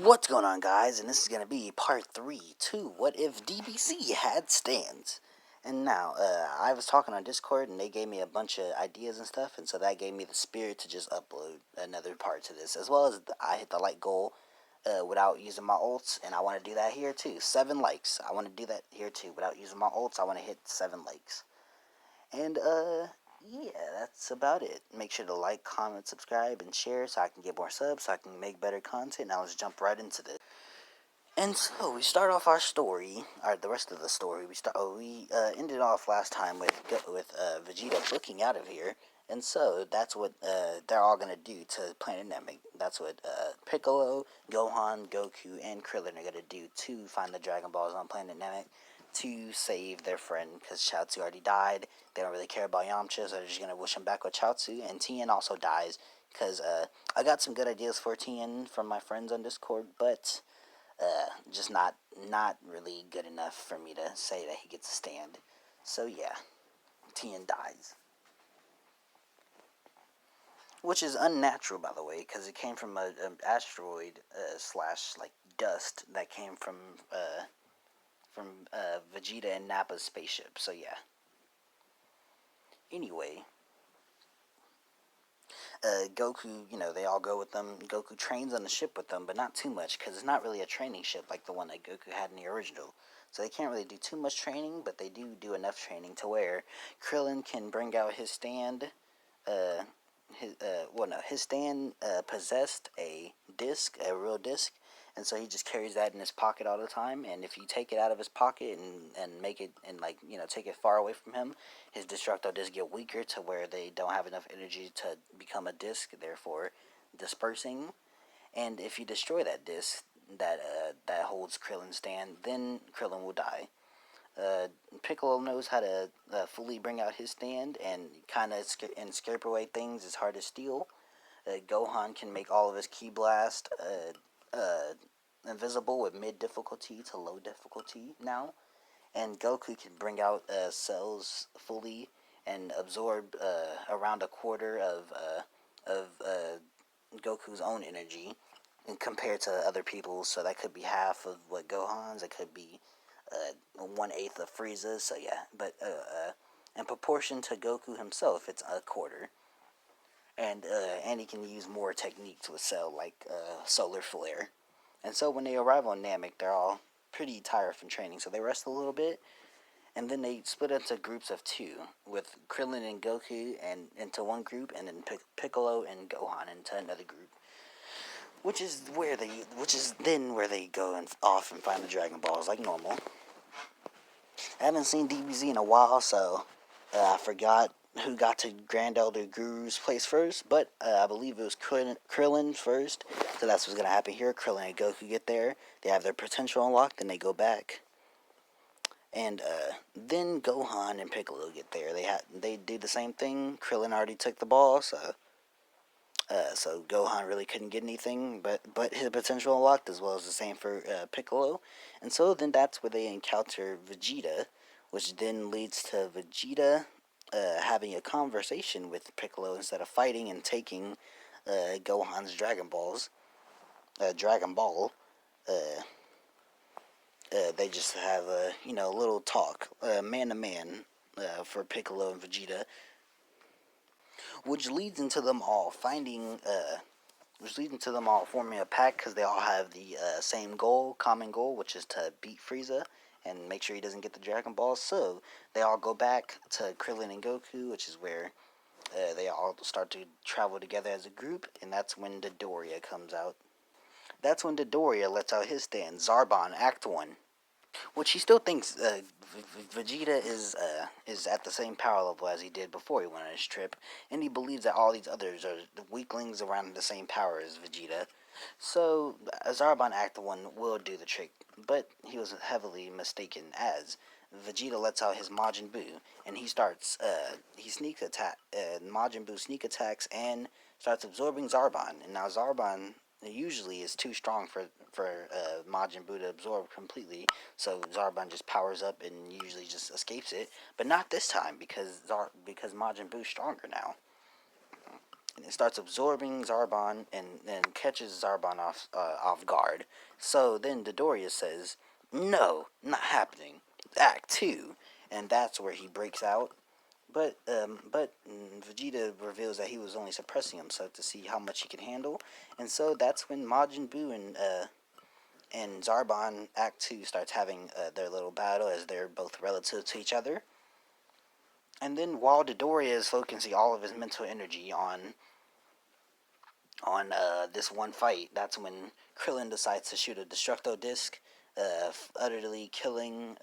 What's going on, guys? And this is going to be part 3 to What If DBZ Had Stands. And now, I was talking on Discord, and they gave me a bunch of ideas and stuff, and so that gave me the spirit to just upload another part to this, as well as I hit the like goal without using my ults, and I want to do that here too. 7 likes. I want to do that here too. Without using my ults, I want to hit 7 likes. And, yeah, that's about it. Make sure to like, comment, subscribe, and share so I can get more subs, so I can make better content. Now let's jump right into this. And so we start off our story, or the rest of the story. We ended off last time with Vegeta booking out of here, and so that's what they're all gonna do to Planet Namek. That's what Piccolo, Gohan, Goku, and Krillin are gonna do to find the Dragon Balls on Planet Namek to save their friend, because Chaozu already died. They don't really care about Yamcha, so they're just gonna wish him back with Chaozu. And Tien also dies because I got some good ideas for Tien from my friends on Discord, but just not really good enough for me to say that he gets a stand. So yeah, Tien dies, which is unnatural, by the way, because it came from an asteroid slash like dust that came from Vegeta and Nappa's spaceship. So yeah. Anyway, Goku, they all go with them. Goku trains on the ship with them, but not too much, because it's not really a training ship like the one that Goku had in the original. So they can't really do too much training, but they do enough training to where Krillin can bring out his stand. His stand possessed a disc, a real disc, and so he just carries that in his pocket all the time. And if you take it out of his pocket and make it and take it far away from him, his destructo disc get weaker to where they don't have enough energy to become a disc, therefore dispersing. And if you destroy that disc that holds Krillin's stand, then Krillin will die. Piccolo knows how to fully bring out his stand and kind of scrape away things as hard as steel. Gohan can make all of his Ki Blast invisible with mid difficulty to low difficulty now, and Goku can bring out cells fully and absorb around a quarter of Goku's own energy, and compared to other people. So that could be half of what Gohan's. It could be 1/8 of Frieza's. So yeah, but in proportion to Goku himself, it's a quarter. And he can use more techniques with Cell, like Solar Flare. And so when they arrive on Namek, they're all pretty tired from training, so they rest a little bit, and then they split into groups of 2, with Krillin and Goku and into one group, and then Piccolo and Gohan into another group. Which is then where they go off and find the Dragon Balls like normal. I haven't seen DBZ in a while, so I forgot who got to Grand Elder Guru's place first, but I believe it was Krillin first, so that's what's going to happen here. Krillin and Goku get there, they have their potential unlocked, then they go back, and then Gohan and Piccolo get there. They do the same thing. Krillin already took the ball, so Gohan really couldn't get anything, but his potential unlocked, as well as the same for Piccolo. And so then that's where they encounter Vegeta, which then leads to Vegeta having a conversation with Piccolo instead of fighting and taking Gohan's Dragon Ball. They just have a little talk, man to man, for Piccolo and Vegeta, which leads into them all forming a pack, because they all have the same common goal, which is to beat Frieza and make sure he doesn't get the Dragon Ball. So they all go back to Krillin and Goku, which is where they all start to travel together as a group, and that's when Dodoria comes out. That's when Dodoria lets out his stand, Zarbon, Act 1. Which he still thinks Vegeta is at the same power level as he did before he went on his trip, and he believes that all these others are the weaklings around the same power as Vegeta. So Zarbon Act 1 will do the trick, but he was heavily mistaken, as Vegeta lets out his Majin Buu, and he sneak attack, Majin Buu sneak attacks and starts absorbing Zarbon, and now Zarbon usually is too strong for Majin Buu to absorb completely, so Zarbon just powers up and usually just escapes it, but not this time, because Majin Buu's stronger now. and it starts absorbing Zarbon and catches Zarbon off guard. So then Dodoria says, "No, not happening. Act 2." And that's where he breaks out. But Vegeta reveals that he was only suppressing himself to see how much he can handle, and so that's when Majin Buu and Zarbon Act 2 starts having their little battle as they're both relative to each other. And then while Dodoria is focusing all of his mental energy on this one fight, that's when Krillin decides to shoot a Destructo Disc, utterly killing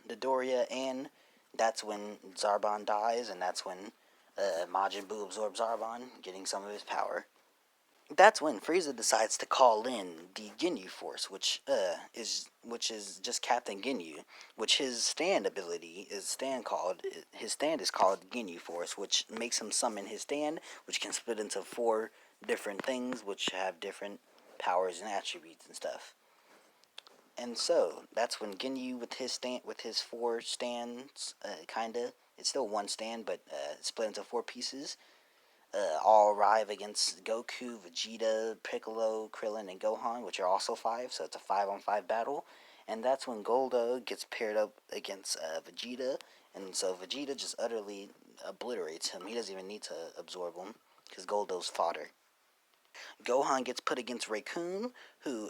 Dodoria, and that's when Zarbon dies, and that's when Majin Buu absorbs Zarbon, getting some of his power. That's when Frieza decides to call in the Ginyu Force, which is just Captain Ginyu, which his stand ability is his stand is called Ginyu Force, which makes him summon his stand, which can split into 4 different things, which have different powers and attributes and stuff. And so that's when Ginyu with his 4 stands, kinda, it's still one stand, but split into 4 pieces, all arrive against Goku, Vegeta, Piccolo, Krillin, and Gohan, which are also 5, so it's a 5-on-5 battle. And that's when Goldo gets paired up against Vegeta, and so Vegeta just utterly obliterates him. He doesn't even need to absorb him, because Goldo's fodder. Gohan gets put against Raccoon, who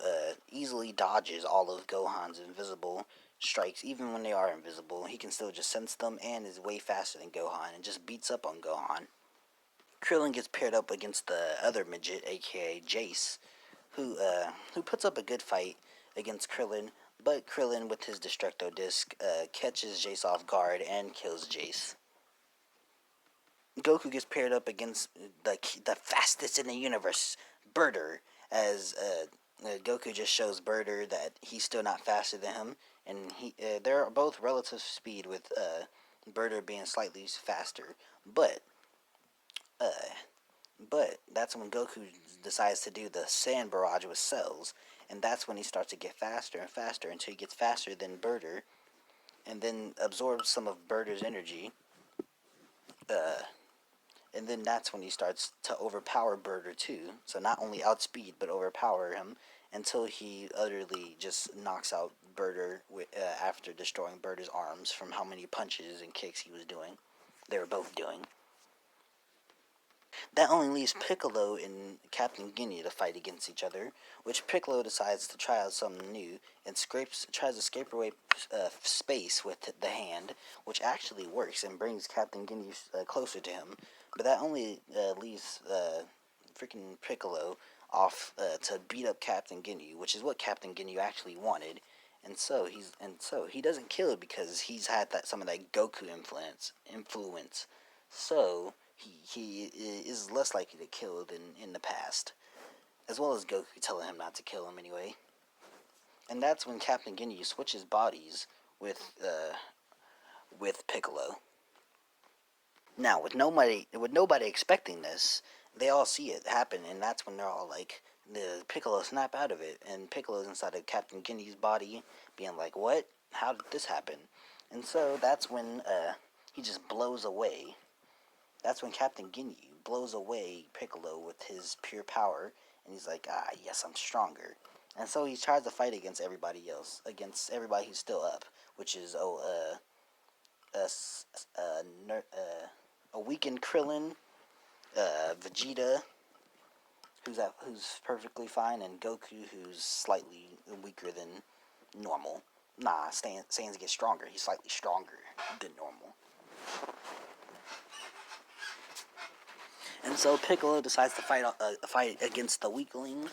easily dodges all of Gohan's invisible strikes. Even when they are invisible, he can still just sense them and is way faster than Gohan and just beats up on Gohan. Krillin gets paired up against the other midget, aka Jace, who puts up a good fight against Krillin, but Krillin with his Destructo Disc catches Jace off guard and kills Jace. Goku gets paired up against the fastest in the universe, Birder, as Goku just shows Birder that he's still not faster than him, and they're both relative speed, with Birder being slightly faster, but uh, that's when Goku decides to do the sand barrage with cells, and that's when he starts to get faster and faster until he gets faster than Birder, and then absorbs some of Birder's energy. Uh, and then that's when he starts to overpower Birder too. So not only outspeed, but overpower him until he utterly just knocks out Birder after destroying Birder's arms from how many punches and kicks he was doing. They were both doing. That only leaves Piccolo and Captain Ginyu to fight against each other, which Piccolo decides to try out something new and tries to scrape away space with the hand, which actually works and brings Captain Ginyu closer to him. But that only leaves freaking Piccolo off to beat up Captain Ginyu, which is what Captain Ginyu actually wanted. And so he doesn't kill it because he's had some of that Goku influence. So he is less likely to kill than in the past, as well as Goku telling him not to kill him anyway. And that's when Captain Ginyu switches bodies with Piccolo. Now, with nobody expecting this, they all see it happen, and that's when they're all like, the Piccolo snap out of it, and Piccolo's inside of Captain Ginyu's body, being like, "What? How did this happen?" And so that's when he just blows away. That's when Captain Ginyu blows away Piccolo with his pure power, and he's like, "Ah, yes, I'm stronger." And so he tries to fight against everybody else, against everybody who's still up, which is a weakened Krillin, Vegeta, who's perfectly fine, and Goku, who's slightly weaker than normal. Nah, Sans gets stronger. He's slightly stronger than normal. And so Piccolo decides to fight against the weakling,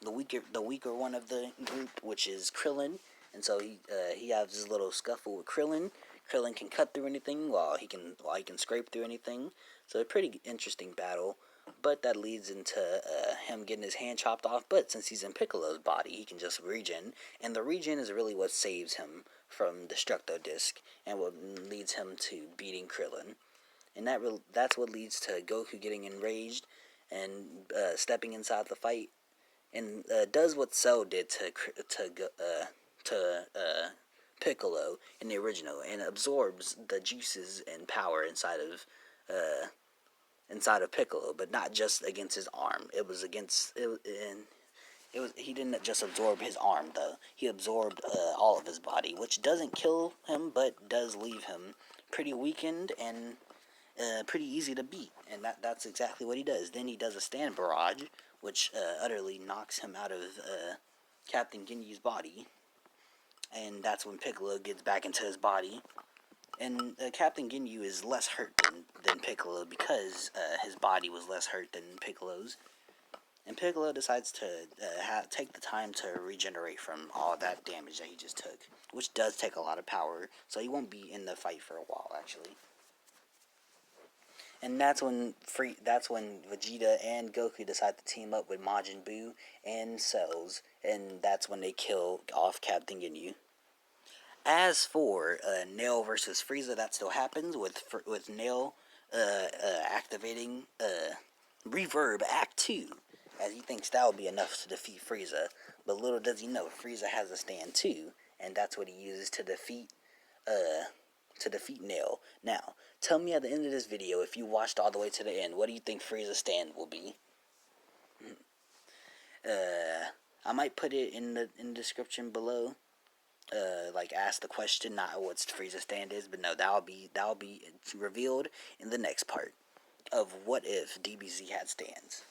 the weaker one of the group, which is Krillin. And so he has his little scuffle with Krillin. Krillin can cut through anything while he can scrape through anything. So a pretty interesting battle. But that leads into him getting his hand chopped off. But since he's in Piccolo's body, he can just regen, and the regen is really what saves him from Destructo Disc and what leads him to beating Krillin. And that's what leads to Goku getting enraged and stepping inside the fight, and does what Cell did to Piccolo in the original, and absorbs the juices and power inside of inside of Piccolo, but not just against his arm. It was against it, and it was he didn't just absorb his arm though. He absorbed all of his body, which doesn't kill him, but does leave him pretty weakened and pretty easy to beat. And that's exactly what he does. Then he does a stand barrage, which utterly knocks him out of Captain Ginyu's body. And that's when Piccolo gets back into his body. And Captain Ginyu is less hurt than Piccolo because his body was less hurt than Piccolo's. And Piccolo decides to take the time to regenerate from all that damage that he just took, which does take a lot of power, so he won't be in the fight for a while, actually. And that's when Vegeta and Goku decide to team up with Majin Buu and Cells, and that's when they kill off Captain Ginyu. As for Nail versus Frieza, that still happens with Nail activating Reverb Act 2, as he thinks that will be enough to defeat Frieza. But little does he know, Frieza has a stand too, and that's what he uses to defeat Nail. Now, tell me at the end of this video, if you watched all the way to the end, what do you think Frieza's stand will be? I might put it in the description below. Like ask the question, not what Frieza's stand is, but no, that'll be revealed in the next part of What If DBZ Had Stands.